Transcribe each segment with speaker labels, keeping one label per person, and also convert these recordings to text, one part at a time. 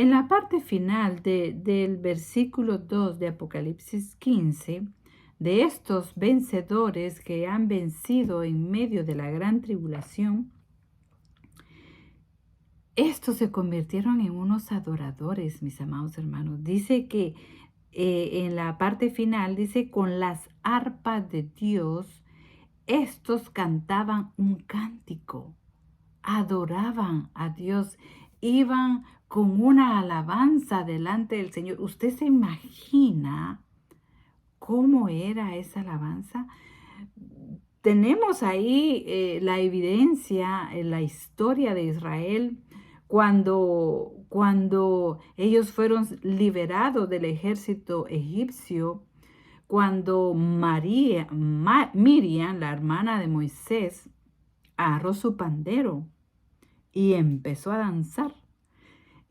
Speaker 1: En la parte final del versículo 2 de Apocalipsis 15, de estos vencedores que han vencido en medio de la gran tribulación, estos se convirtieron en unos adoradores, mis amados hermanos. Dice que en la parte final, dice, con las arpas de Dios, estos cantaban un cántico, adoraban a Dios, iban con una alabanza delante del Señor. ¿Usted se imagina cómo era esa alabanza? Tenemos ahí la evidencia en la historia de Israel cuando ellos fueron liberados del ejército egipcio, cuando Miriam, la hermana de Moisés, agarró su pandero y empezó a danzar.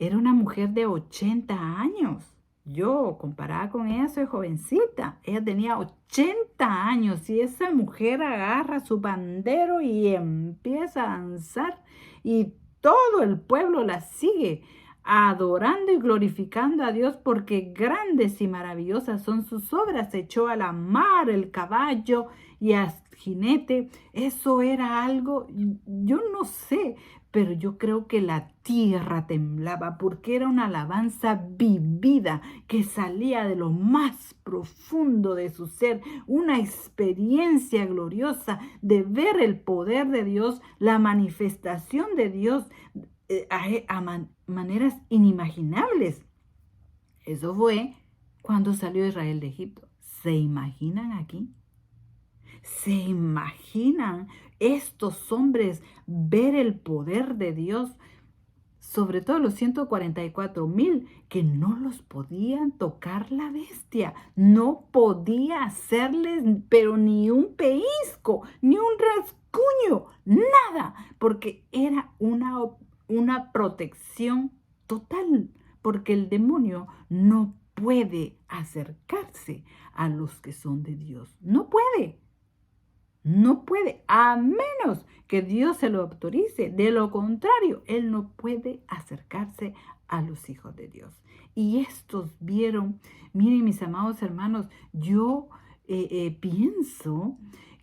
Speaker 1: Era una mujer de 80 años. Yo, comparada con ella, soy jovencita. Ella tenía 80 años y esa mujer agarra su pandero y empieza a danzar y todo el pueblo la sigue adorando y glorificando a Dios porque grandes y maravillosas son sus obras. Echó a la mar el caballo y al jinete. Eso era algo, yo no sé, pero yo creo que la tierra temblaba porque era una alabanza vivida que salía de lo más profundo de su ser, una experiencia gloriosa de ver el poder de Dios, la manifestación de Dios maneras inimaginables. Eso fue cuando salió Israel de Egipto. ¿Se imaginan aquí? ¿Se imaginan estos hombres ver el poder de Dios? Sobre todo los 144,000 que no los podían tocar la bestia. No podía hacerles, pero ni un pellizco, ni un rasguño, nada, porque era una protección total, porque el demonio no puede acercarse a los que son de Dios. No puede. No puede, a menos que Dios se lo autorice. De lo contrario, Él no puede acercarse a los hijos de Dios. Y estos vieron, miren mis amados hermanos, yo pienso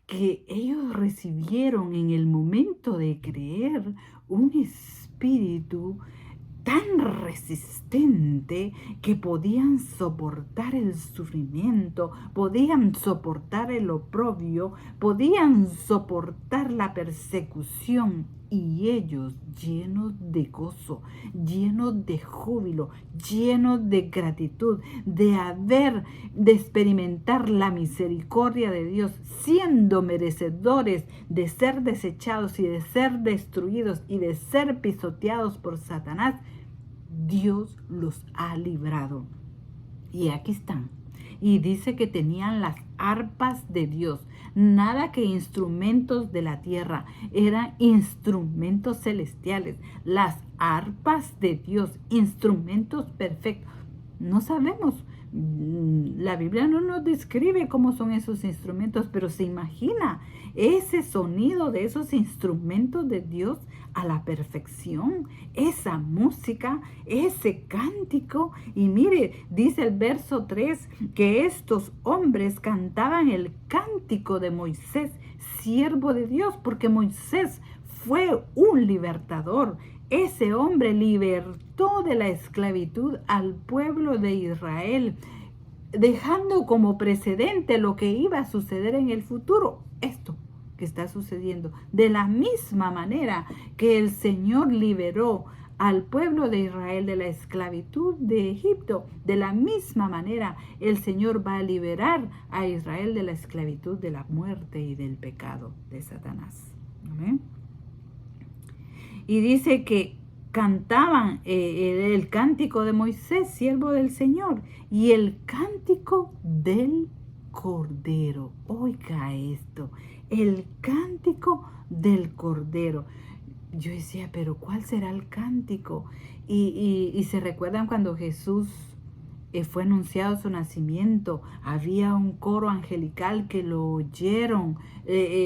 Speaker 1: que ellos recibieron en el momento de creer un espíritu tan resistente que podían soportar el sufrimiento, podían soportar el oprobio, podían soportar la persecución y ellos llenos de gozo, llenos de júbilo, llenos de gratitud, de experimentar la misericordia de Dios, siendo merecedores de ser desechados y de ser destruidos y de ser pisoteados por Satanás. Dios los ha librado. Y aquí están. Y dice que tenían las arpas de Dios. Nada que instrumentos de la tierra. Eran instrumentos celestiales. Las arpas de Dios. Instrumentos perfectos. No sabemos. La Biblia no nos describe cómo son esos instrumentos, pero se imagina ese sonido de esos instrumentos de Dios a la perfección, esa música, ese cántico. Y mire, dice el verso 3 que estos hombres cantaban el cántico de Moisés, siervo de Dios, porque Moisés fue un libertador. Ese hombre libertó de la esclavitud al pueblo de Israel, dejando como precedente lo que iba a suceder en el futuro. Esto que está sucediendo. De la misma manera que el Señor liberó al pueblo de Israel de la esclavitud de Egipto, de la misma manera el Señor va a liberar a Israel de la esclavitud de la muerte y del pecado de Satanás. Amén. Y dice que cantaban el cántico de Moisés, siervo del Señor, y el cántico del Cordero. Oiga esto, el cántico del Cordero. Yo decía, pero ¿cuál será el cántico? Y se recuerdan cuando Jesús fue anunciado su nacimiento. Había un coro angelical que lo oyeron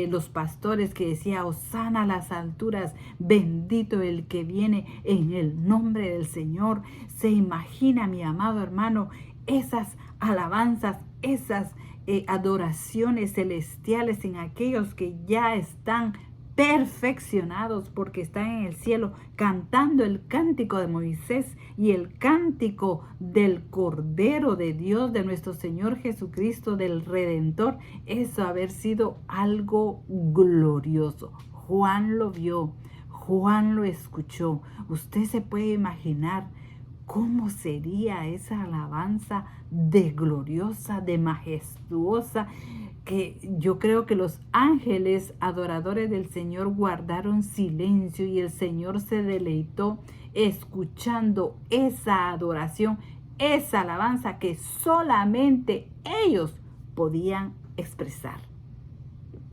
Speaker 1: los pastores, que decía: Hosana a las alturas, bendito el que viene en el nombre del Señor. Se imagina, mi amado hermano, esas alabanzas, esas adoraciones celestiales en aquellos que ya están perfeccionados, porque están en el cielo cantando el cántico de Moisés y el cántico del Cordero de Dios, de nuestro Señor Jesucristo, del Redentor. Eso haber sido algo glorioso. Juan lo vio, Juan lo escuchó. Usted se puede imaginar cómo sería esa alabanza de gloriosa, de majestuosa, que yo creo que los ángeles adoradores del Señor guardaron silencio y el Señor se deleitó escuchando esa adoración, esa alabanza que solamente ellos podían expresar.